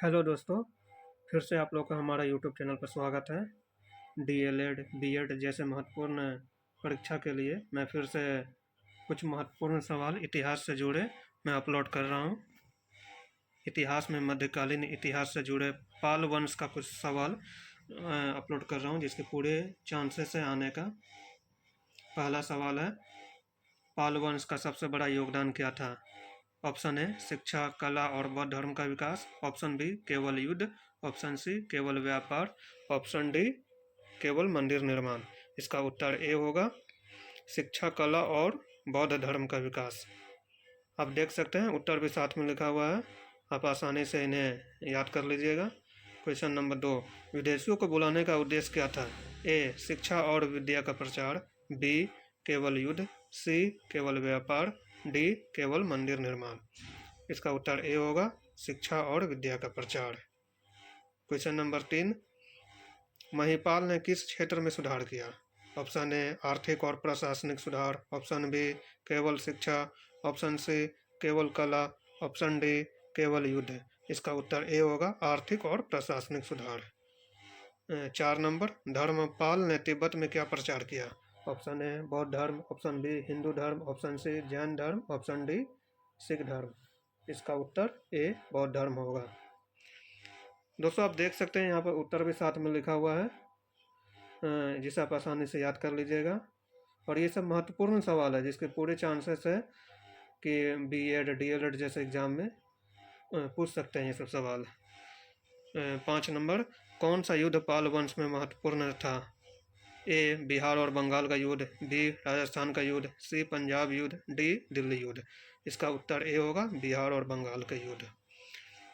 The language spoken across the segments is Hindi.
हेलो दोस्तों, फिर से आप लोग का हमारा यूट्यूब चैनल पर स्वागत है। डीएलएड, बीएड जैसे महत्वपूर्ण परीक्षा के लिए मैं फिर से कुछ महत्वपूर्ण सवाल इतिहास से जुड़े मैं अपलोड कर रहा हूँ। इतिहास में मध्यकालीन इतिहास से जुड़े पाल वंश का कुछ सवाल अपलोड कर रहा हूँ, जिसके पूरे चांसेस है आने का। पहला सवाल है, पाल वंश का सबसे बड़ा योगदान क्या था? ऑप्शन ए शिक्षा, कला और बौद्ध धर्म का विकास। ऑप्शन बी केवल युद्ध। ऑप्शन सी केवल व्यापार। ऑप्शन डी केवल मंदिर निर्माण। इसका उत्तर ए होगा शिक्षा, कला और बौद्ध धर्म का विकास। आप देख सकते हैं उत्तर भी साथ में लिखा हुआ है, आप आसानी से इन्हें याद कर लीजिएगा। क्वेश्चन नंबर 2, विदेशियों को बुलाने का उद्देश्य क्या था? ए शिक्षा और विद्या का प्रचार। बी केवल युद्ध। सी केवल व्यापार। डी केवल मंदिर निर्माण। इसका उत्तर ए होगा शिक्षा और विद्या का प्रचार। क्वेश्चन नंबर 3, महिपाल ने किस क्षेत्र में सुधार किया? ऑप्शन ए आर्थिक और प्रशासनिक सुधार। ऑप्शन बी केवल शिक्षा। ऑप्शन सी केवल कला। ऑप्शन डी केवल युद्ध। इसका उत्तर ए होगा आर्थिक और प्रशासनिक सुधार। 4 नंबर, धर्मपाल ने तिब्बत में क्या प्रचार किया? ऑप्शन ए बौद्ध धर्म। ऑप्शन बी हिंदू धर्म। ऑप्शन सी जैन धर्म। ऑप्शन डी सिख धर्म। इसका उत्तर ए बौद्ध धर्म होगा। दोस्तों आप देख सकते हैं यहाँ पर उत्तर भी साथ में लिखा हुआ है, जिसे आप आसानी से याद कर लीजिएगा। और ये सब महत्वपूर्ण सवाल है जिसके पूरे चांसेस है कि बीएड, डीएलएड जैसे एग्जाम में पूछ सकते हैं ये सब सवाल। 5 नंबर, कौन सा युद्ध पाल वंश में महत्वपूर्ण था? ए बिहार और बंगाल का युद्ध। बी राजस्थान का युद्ध। सी पंजाब युद्ध। डी दिल्ली युद्ध। इसका उत्तर ए होगा बिहार और बंगाल का युद्ध।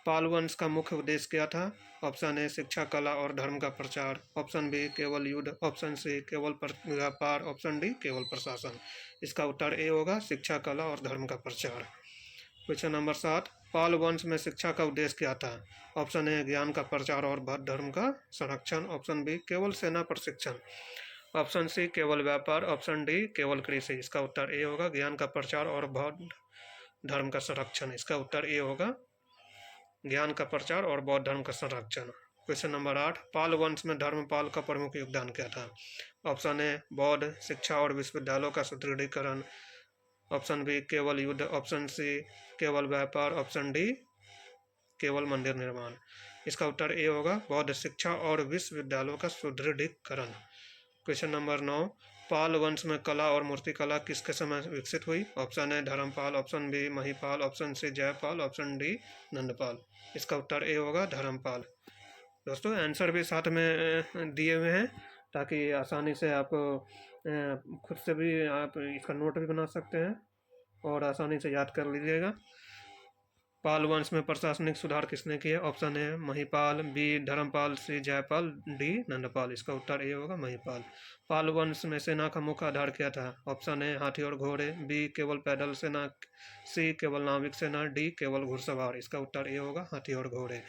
पाल वंश का मुख्य उद्देश्य क्या था? ऑप्शन ए शिक्षा, कला और धर्म का प्रचार। ऑप्शन बी केवल युद्ध। ऑप्शन सी केवल व्यापार। ऑप्शन डी केवल प्रशासन। इसका उत्तर ए होगा शिक्षा, कला और धर्म का प्रचार। क्वेश्चन नंबर 7, पाल वंश में शिक्षा का उद्देश्य क्या था? ऑप्शन ए ज्ञान का प्रचार और बौद्ध धर्म का संरक्षण। ऑप्शन बी केवल सेना प्रशिक्षण। ऑप्शन सी केवल व्यापार। ऑप्शन डी केवल कृषि। इसका उत्तर ए होगा ज्ञान का प्रचार और बौद्ध धर्म का संरक्षण। इसका उत्तर ए होगा ज्ञान का प्रचार और बौद्ध धर्म का संरक्षण। क्वेश्चन नंबर 8, पाल वंश में धर्मपाल का प्रमुख योगदान क्या था? ऑप्शन ए बौद्ध शिक्षा और विश्वविद्यालयों का सुदृढ़ीकरण। ऑप्शन बी केवल युद्ध। ऑप्शन सी केवल व्यापार। ऑप्शन डी केवल मंदिर निर्माण। इसका उत्तर ए होगा बौद्ध शिक्षा और विश्वविद्यालयों का सुदृढ़ीकरण। क्वेश्चन नंबर 9, पाल वंश में कला और मूर्तिकला किसके समय विकसित हुई? Option A Dharmapal. Option B Mahipal. Option C Jaipal. Option D Nandpal. इसका उत्तर ए होगा धर्मपाल। दोस्तों आंसर भी साथ में दिए हुए हैं ताकि आसानी से आप खुद से भी आप इसका नोट भी बना सकते हैं और आसानी से याद कर लीजिएगा। पाल वंश में प्रशासनिक सुधार किसने किए? Option A Mahipal. B Dharmapal. C Jaipal. D Nandpal. इसका उत्तर ए होगा महिपाल। पाल वंश में सेना का मुख्य आधार क्या था? ऑप्शन ए हाथी और घोड़े। बी केवल पैदल सेना। सी केवल नाविक सेना। डी केवल घुड़सवार। इसका उत्तर ए होगा हाथी और घोड़े।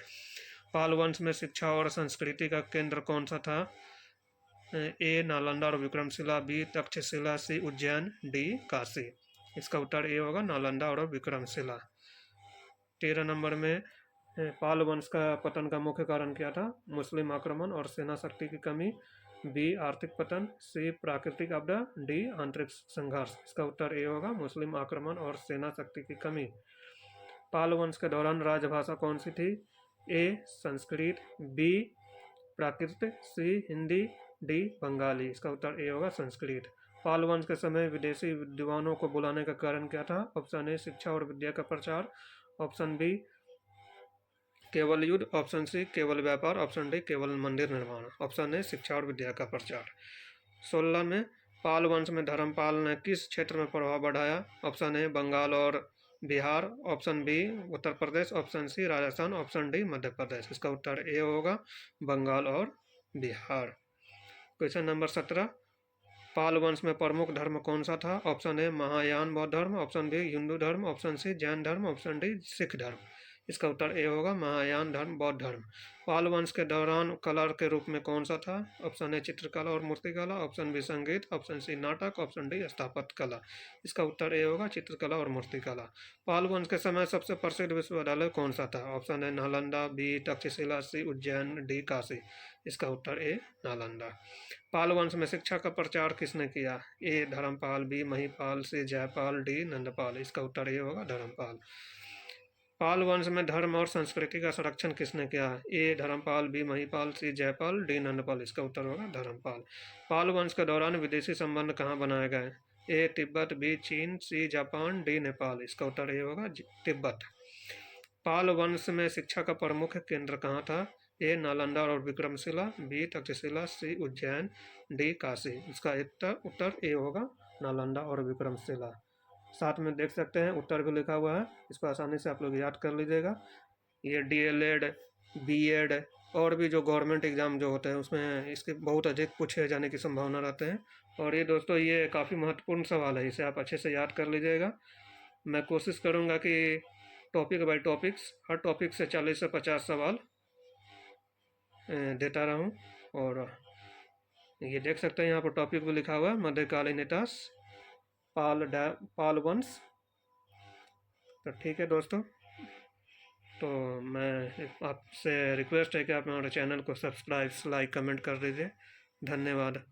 पाल वंश में शिक्षा और संस्कृति का केंद्र कौन सा था? ए नालंदा और Vikramshila. B Takshashila. C Ujjain. D Kashi. इसका उत्तर ए होगा नालंदा और विक्रमशिला। 13 नंबर में पाल वंश का पतन का मुख्य कारण क्या था? मुस्लिम आक्रमण और सेना शक्ति की कमी। बी आर्थिक पतन। सी प्राकृतिक आपदा। डी आंतरिक संघर्ष। इसका उत्तर ए होगा मुस्लिम आक्रमण और सेना शक्ति की कमी। पाल वंश के दौरान राजभाषा कौन सी थी? ए संस्कृत। बी प्राकृत। सी हिंदी। डी बंगाली। इसका उत्तर ए होगा संस्कृत। पाल वंश के समय विदेशी विद्वानों को बुलाने का कारण क्या था? ऑप्शन ए शिक्षा और विद्या का प्रचार। ऑप्शन बी केवल युद्ध। ऑप्शन सी केवल व्यापार। ऑप्शन डी केवल मंदिर निर्माण। ऑप्शन ए शिक्षा और विद्या का प्रचार। 16 में पाल वंश में धर्मपाल ने किस क्षेत्र में प्रभाव बढ़ाया? ऑप्शन ए बंगाल और Bihar. Option B Uttar Pradesh. Option C Rajasthan. Option D Madhya Pradesh. इसका उत्तर ए होगा बंगाल और बिहार। क्वेश्चन नंबर 17, पाल वंश में प्रमुख धर्म कौन सा था? ऑप्शन ए महायान बौद्ध धर्म। ऑप्शन बी हिंदू धर्म। ऑप्शन सी जैन धर्म। ऑप्शन डी सिख धर्म। इसका उत्तर ए होगा महायान धर्म, बौद्ध धर्म। पाल वंश के दौरान कला के रूप में कौन सा था? ऑप्शन ए चित्रकला और मूर्तिकला, ऑप्शन बी संगीत, ऑप्शन सी नाटक, ऑप्शन डी स्थापत्य कला। इसका उत्तर ए होगा चित्रकला और मूर्तिकला। पाल वंश के समय सबसे प्रसिद्ध विश्वविद्यालय कौन सा था? Option A Nalanda, B Takshashila, C Ujjain, D Kashi. इसका उत्तर ए नालंदा। पाल वंश में शिक्षा का प्रचार किसने किया? ए धर्मपाल, बी महिपाल, सी जयपाल, डी नंदपाल। इसका उत्तर ए होगा धर्मपाल। पाल वंश में धर्म और संस्कृति का संरक्षण किसने किया? ए धर्मपाल, बी महिपाल, सी जयपाल, डी नंदपाल। इसका उत्तर होगा धर्मपाल। पाल वंश के दौरान विदेशी संबंध कहाँ बनाए गए? ए तिब्बत, बी चीन, सी जापान, डी नेपाल। इसका उत्तर ए होगा तिब्बत। पाल वंश में शिक्षा का प्रमुख केंद्र कहाँ था? ए नालंदा और Vikramshila, B Takshashila, C Ujjain, D Kashi. इसका उत्तर ए होगा नालंदा और विक्रमशिला। साथ में देख सकते हैं उत्तर भी लिखा हुआ है, इसको आसानी से आप लोग याद कर लीजिएगा। ये डीएलएड, बीएड और भी जो गवर्नमेंट एग्ज़ाम जो होते हैं उसमें इसके बहुत अधिक पूछे जाने की संभावना रहते हैं। और ये दोस्तों ये काफ़ी महत्वपूर्ण सवाल है, इसे आप अच्छे से याद कर लीजिएगा। मैं कोशिश करूँगा कि topic by topics her topic से 40 से 50 सवाल देता रहूँ। और ये देख सकते हैं यहाँ पर टॉपिक भी लिखा हुआ है मध्यकालीन इतिहास पाल वंश। तो ठीक है दोस्तों, तो मैं आपसे रिक्वेस्ट है कि आप हमारे चैनल को सब्सक्राइब, लाइक, कमेंट कर दीजिए। धन्यवाद।